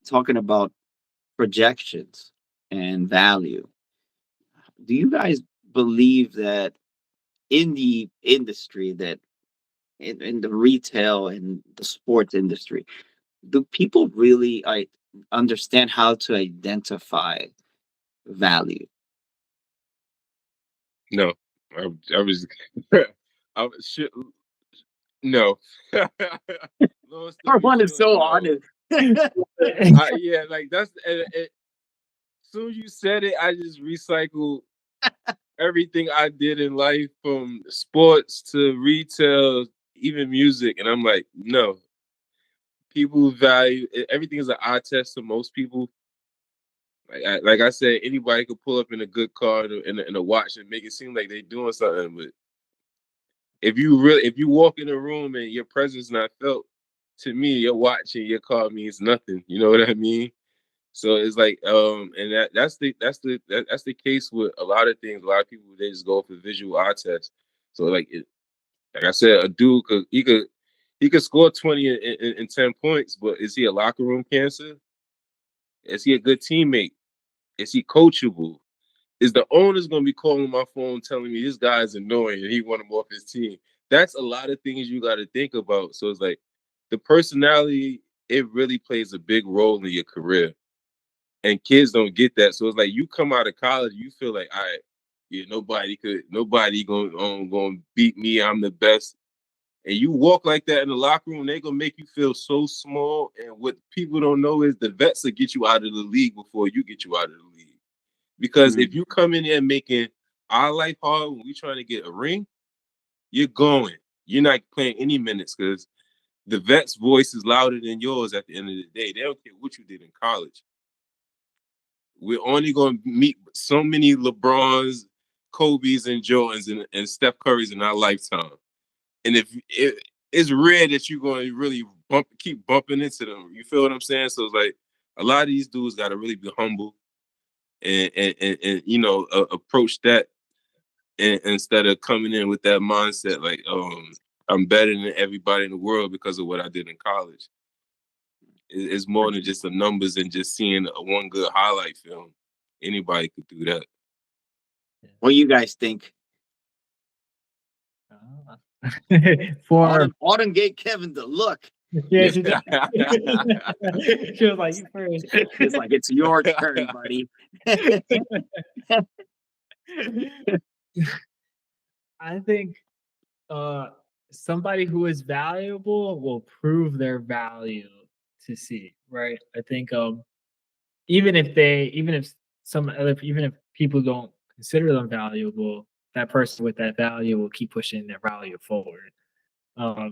talking about projections and value. Do you guys believe that in the industry that in the retail and the sports industry, do people really understand how to identify value? No, I was, I was shit. No. Long story Everyone is short, so no. honest. Yeah, like soon as you said it, I just recycled everything I did in life from sports to retail, even music. And I'm like, no, people value everything is an eye test to most people. Like I said, anybody could pull up in a good car and a watch and make it seem like they're doing something. But if you walk in a room and your presence not felt, to me, your watch and your car means nothing. You know what I mean? So it's like, and that's the case with a lot of things. A lot of people, they just go for visual eye test. So like I said, a dude he could score 20 and 10 points, but is he a locker room cancer? Is he a good teammate? Is he coachable? Is the owner's gonna be calling my phone telling me this guy's annoying and he want him off his team? That's a lot of things you got to think about. So it's like the personality, it really plays a big role in your career, and kids don't get that. So it's like you come out of college, you feel like, all right, yeah, nobody gonna beat me. I'm the best. And you walk like that in the locker room, they gonna make you feel so small. And what people don't know is the vets will get you out of the league before you get you out of the league. Because if Mm. you come in there making our life hard when we trying to get a ring, you're going. You're not playing any minutes because the vet's voice is louder than yours at the end of the day. They don't care what you did in college. We're only going to meet so many LeBrons, Kobe's, and Jordans and Steph Curry's in our lifetime. And if it's rare that you're going to really keep bumping into them. You feel what I'm saying? So it's like a lot of these dudes got to really be humble and approach that instead of coming in with that mindset like I'm better than everybody in the world because of what I did in college. It's more than just the numbers and just seeing one good highlight film. Anybody could do that. What do you guys think? For Autumn gave Kevin the look. yeah, she did. She was like, "You first." It's like it's your turn, buddy. I think uh somebody who is valuable will prove their value to see, right? I think even if even if people don't consider them valuable, that person with that value will keep pushing their value forward.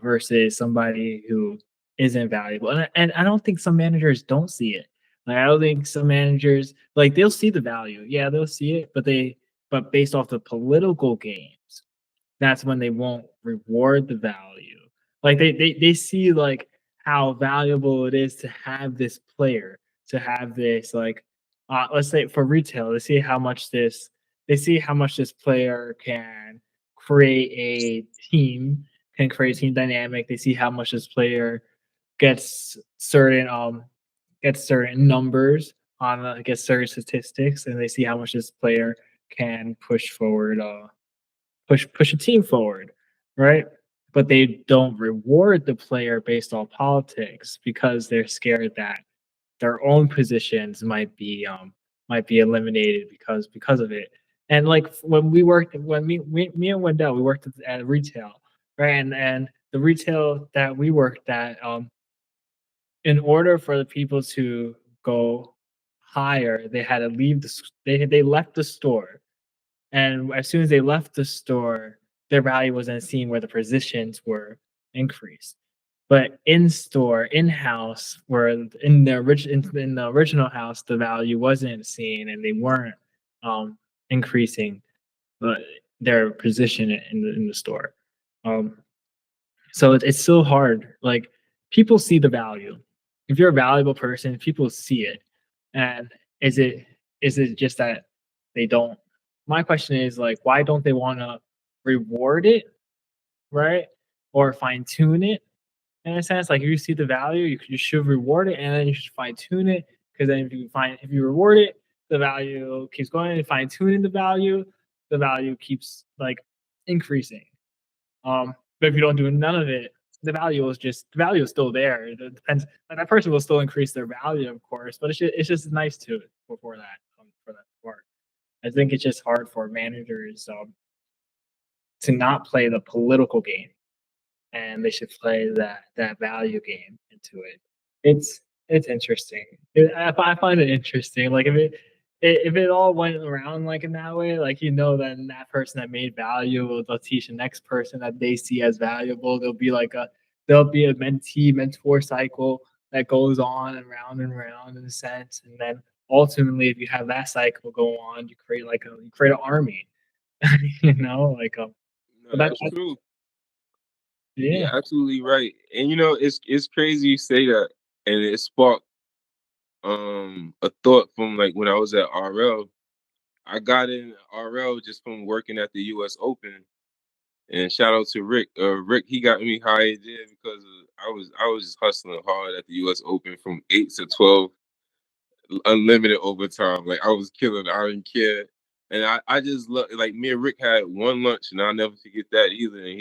Versus somebody who isn't valuable. And I don't think some managers don't see it. Like I don't think some managers like they'll see the value. Yeah, they'll see it, but based off the political games, that's when they won't reward the value. Like they see like how valuable it is to have this player, to have this like let's say for retail, they see how much this player can create a team, can create a team dynamic. They see how much this player gets certain gets certain numbers on gets certain statistics, and they see how much this player can push forward push a team forward, right? But they don't reward the player based on politics because they're scared that their own positions might be eliminated because of it. And like when we worked when me and Wendell we worked at retail, right? And the retail that we worked at, in order for the people to go higher, they had to leave they left the store, and as soon as they left the store, their value wasn't seen where the positions were increased. But in store, in house, where in the original house, the value wasn't seen, and they weren't increasing uh, their position in the store. Um, so it's so hard. Like people see the value. If you're a valuable person, people see it. And is it is it just that they don't? My question is like, why don't they want to reward it, right? Or fine tune it, in a sense. Like if you see the value, you should reward it, and then you should fine tune it. Because then if you reward it, the value keeps going. And fine tuning the value keeps like increasing. But if you don't do none of it, the value is still there. It depends. Like that person will still increase their value, of course, but it's just nice to for that for that part. I think it's just hard for managers to not play the political game, and they should play that value game into it. It's interesting. I find it interesting. Like if it all went around like in that way, like then that person that made value will teach the next person that they see as valuable. There'll be a mentee mentor cycle that goes on and round in a sense, and then ultimately, if you have that cycle go on, you create an army. Like No, but that's true. yeah. You're absolutely right. And it's crazy you say that, and it sparked a thought from like when I was at RL. I got in RL just from working at the US Open. And shout out to Rick. Rick, he got me hired there because I was just hustling hard at the US Open from 8 to 12, unlimited overtime. Like I was killing, I didn't care. And I just love, like, me and Rick had one lunch and I'll never forget that either. And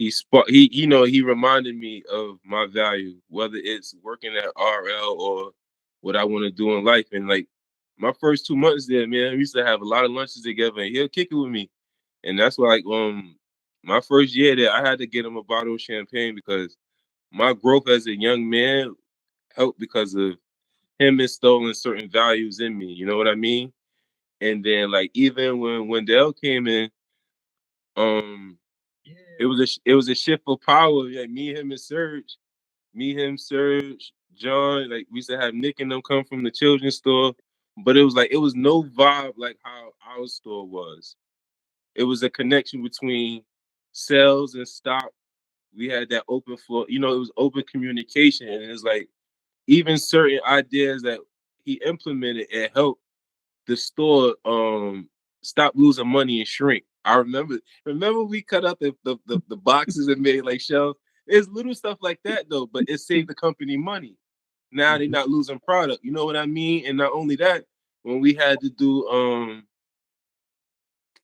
he reminded me of my value, whether it's working at RL or what I want to do in life. And like my first 2 months there, man, we used to have a lot of lunches together and he'll kick it with me. And that's why, like, my first year there, I had to get him a bottle of champagne because my growth as a young man helped because of him installing certain values in me. You know what I mean? And then, like, even when Wendell came in, um, it was a shift of power. Like me, him, Serge, John. Like we used to have Nick and them come from the children's store, but it was no vibe like how our store was. It was a connection between sales and stock. We had that open floor. It was open communication, and it's like even certain ideas that he implemented, it helped the store stop losing money and shrink. I remember we cut up the boxes and made like shelves. It's little stuff like that though, but it saved the company money. Now they're Mhm. not losing product. You know what I mean? And not only that, when we had to do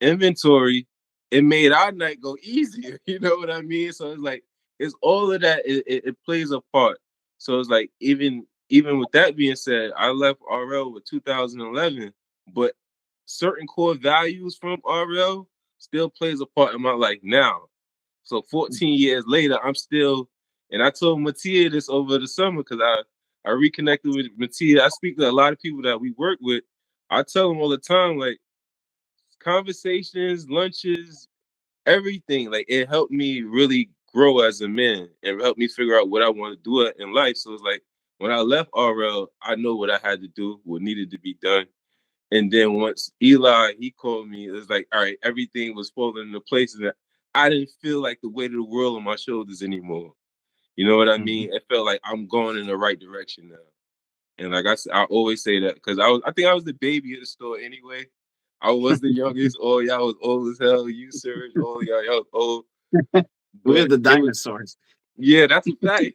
inventory, it made our night go easier. You know what I mean? So it's like it's all of that. It plays a part. So it's like even with that being said, I left RL with 2011, but certain core values from RL still plays a part in my life now. So 14 years later, I'm still, and I told Mattia this over the summer because I reconnected with Mattia. I speak to a lot of people that we work with. I tell them all the time, like, conversations, lunches, everything. Like it helped me really grow as a man and helped me figure out what I want to do in life. So it's like when I left RL, I know what I had to do, what needed to be done. And then once Eli, he called me, it was like, all right, everything was falling into place. And I didn't feel like the weight of the world on my shoulders anymore. You know what I Mhm. mean? It felt like I'm going in the right direction now. And like I always say that because I think I was the baby of the store anyway. I was the youngest. All y'all was old as hell. You, Serge, all y'all was old. We're But the it was, dinosaurs. yeah, that's a fact.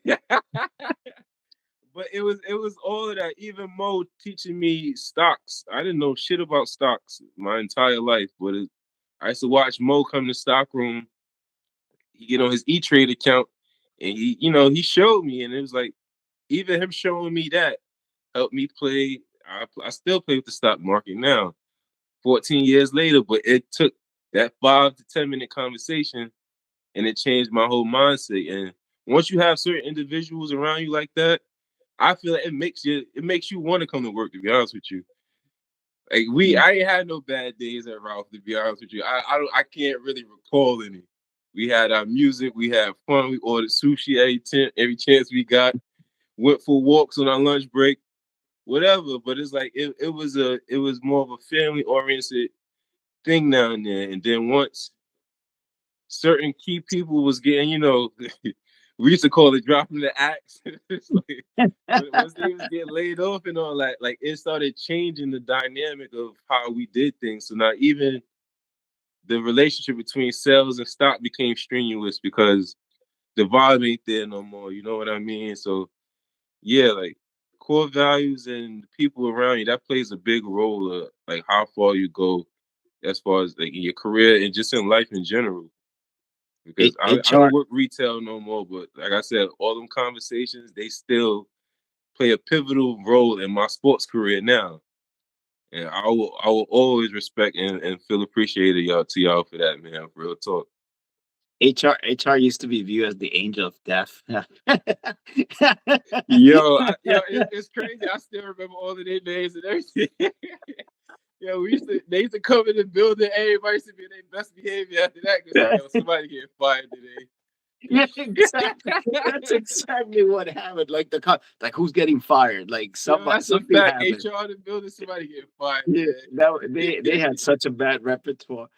But it was all of that. Even Mo teaching me stocks. I didn't know shit about stocks my entire life, but I used to watch Mo come to stock room. He get on his E Trade account, and he showed me, and it was like even him showing me that helped me play. I still play with the stock market now, 14 years later, but it took that 5 to 10 minute conversation and it changed my whole mindset. And once you have certain individuals around you like that, I feel like it makes you want to come to work, to be honest with you. Like Mm. I ain't had no bad days at Ralph, to be honest with you. I can't really recall any. We had our music, we had fun, we ordered sushi every chance we got, went for walks on our lunch break, whatever. But it's like it was more of a family oriented thing down there. And then once certain key people was getting, we used to call it dropping the axe. It's like once they was getting laid off and all that, like it started changing the dynamic of how we did things. So now even the relationship between sales and stock became strenuous because the vibe ain't there no more. You know what I mean? So yeah, like core values and the people around you, that plays a big role of like how far you go as far as like in your career and just in life in general. Because I HR don't work retail no more, but like I said, all them conversations, they still play a pivotal role in my sports career now. And I will always respect and feel appreciated y'all for that, man. Real talk. HR used to be viewed as the angel of death. It's crazy. I still remember all of their names and everything. Yo, they used to come in the building. Everybody used to be in their best behavior after that because like, yo, somebody getting fired today. Yeah, exactly. That's exactly what happened. Like like who's getting fired? Like Yo, that's a something fact. happened. HR in the building, somebody getting fired Yeah, today. they had such a bad repertoire.